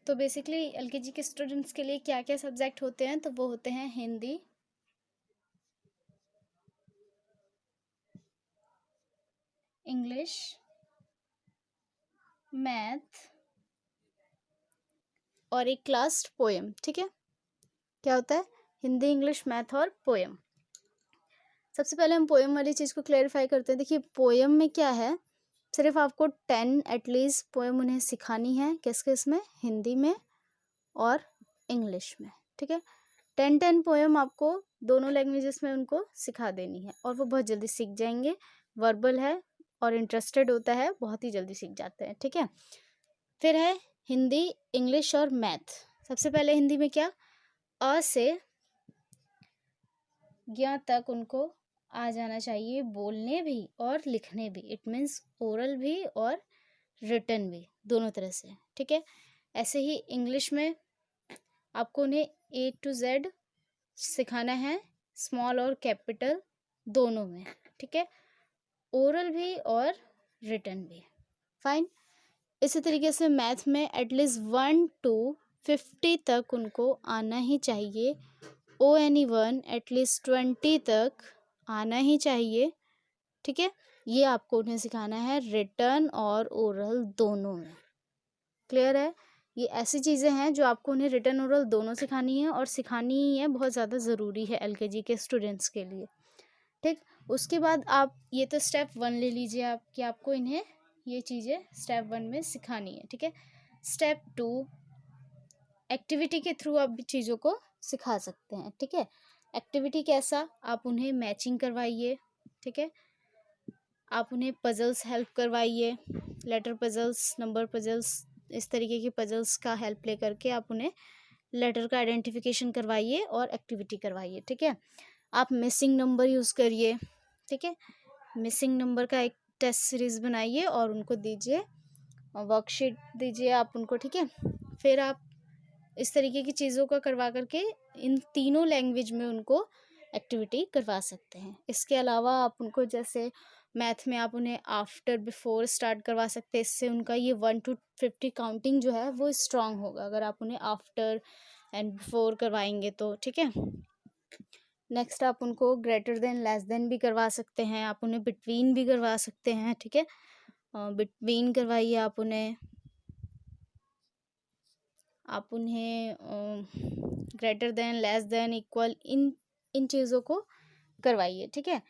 तो basically LKG के students के लिए क्या क्या सब्जेक्ट होते हैं, तो वो होते हैं हिंदी, इंग्लिश, मैथ और एक क्लास पोएम। ठीक है, क्या होता है? हिंदी, इंग्लिश, मैथ और पोएम। सबसे पहले हम पोएम वाली चीज़ को क्लैरिफाई करते हैं। देखिए पोएम में क्या है, सिर्फ आपको 10 एटलीस्ट पोएम उन्हें सिखानी है। किस किस में? हिंदी में और इंग्लिश में। ठीक है, 10 पोएम आपको दोनों लैंग्वेजेस में उनको सिखा देनी है और वो बहुत जल्दी सीख जाएंगे। वर्बल है और इंटरेस्टेड होता है, बहुत ही जल्दी सीख जाते हैं। ठीक है, फिर है हिंदी, इंग्लिश और मैथ। सबसे पहले हिंदी में क्या, अ से ज्ञ तक उनको आ जाना चाहिए, बोलने भी और लिखने भी। इट मीन्स ओरल भी और रिटन भी, दोनों तरह से। ठीक है, ऐसे ही इंग्लिश में आपको उन्हें A to Z सिखाना है, स्मॉल और कैपिटल दोनों में। ठीक है, ओरल भी और रिटन भी। फाइन। इसी तरीके से मैथ में एटलीस्ट 1 to 50 तक उनको आना ही चाहिए। ONE1 एटलीस्ट 20 तक आना ही चाहिए। ठीक है, ये आपको उन्हें सिखाना है रिटन और ओरल दोनों में। क्लियर है? ये ऐसी चीज़ें हैं जो आपको उन्हें रिटन ओरल दोनों सिखानी है और सिखानी ही है, बहुत ज़्यादा ज़रूरी है एलकेजी के स्टूडेंट्स के लिए। ठीक, उसके बाद आप ये तो स्टेप 1 ले लीजिए आप कि आपको इन्हें ये चीज़ें स्टेप 1 में सिखानी है। ठीक है, स्टेप 2 एक्टिविटी के थ्रू आप भी चीज़ों को सिखा सकते हैं। ठीक है, एक्टिविटी कैसा? आप उन्हें मैचिंग करवाइए। ठीक है, आप उन्हें पजल्स हेल्प करवाइए, लेटर पजल्स, नंबर पजल्स, इस तरीके की पजल्स का हेल्प ले करके आप उन्हें लेटर का आइडेंटिफिकेशन करवाइए और एक्टिविटी करवाइए। ठीक है, आप मिसिंग नंबर यूज़ करिए। ठीक है, मिसिंग नंबर का एक टेस्ट सीरीज़ बनाइए और उनको दीजिए, वर्कशीट दीजिए आप उनको। ठीक है, फिर आप इस तरीके की चीज़ों का करवा करके इन तीनों लैंग्वेज में उनको एक्टिविटी करवा सकते हैं। इसके अलावा आप उनको जैसे मैथ में आप उन्हें आफ्टर बिफोर स्टार्ट करवा सकते हैं। इससे उनका ये 1 to 50 काउंटिंग जो है वो स्ट्रांग होगा अगर आप उन्हें आफ्टर एंड बिफोर करवाएंगे तो। ठीक है, नेक्स्ट आप उनको ग्रेटर देन, लेस देन भी करवा सकते हैं। आप उन्हें बिटवीन भी करवा सकते हैं। ठीक है, बिटवीन करवाइए आप उन्हें, आप उन्हें greater than, less than, equal, इन चीज़ों को करवाइए। ठीक है,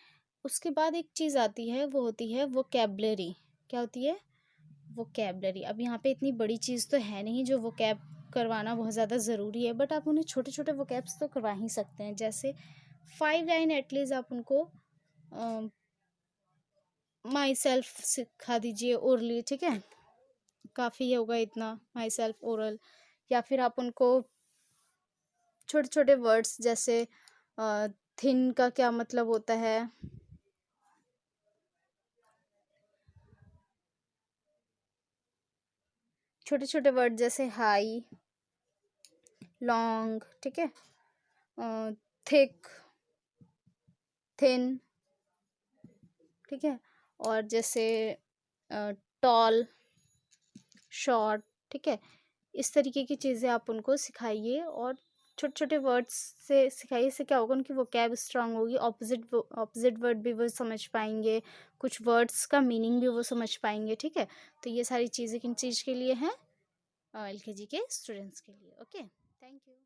उसके बाद एक चीज़ आती है, वो होती है वोकैबलरी। क्या होती है? वोकैबलरी। अब यहाँ पे इतनी बड़ी चीज़ तो है नहीं जो वोकैब करवाना बहुत ज़्यादा ज़रूरी है, बट आप उन्हें छोटे छोटे वोकैब्स तो करवा ही सकते हैं। जैसे 5 लाइन एटलीस्ट आप उनको माई सेल्फ सिखा दीजिए ओरली। ठीक है, काफ़ी होगा इतना, माई सेल्फ ओरल। या फिर आप उनको छोटे छोटे वर्ड्स जैसे थिन का क्या मतलब होता है, छोटे छोटे वर्ड जैसे हाई, लॉन्ग, ठीक है, थिक, थिन, ठीक है, और जैसे टॉल, शॉर्ट। ठीक है, इस तरीके की चीज़ें आप उनको सिखाइए और छोटे छोटे वर्ड्स से सिखाइए। इससे क्या होगा, उनकी वोकैब स्ट्रांग होगी, ऑपोजिट वर्ड भी वो समझ पाएंगे, कुछ वर्ड्स का मीनिंग भी वो समझ पाएंगे। ठीक है, तो ये सारी चीज़ें किन चीज़ के लिए हैं? एलकेजी के स्टूडेंट्स के लिए। Okay, thank you.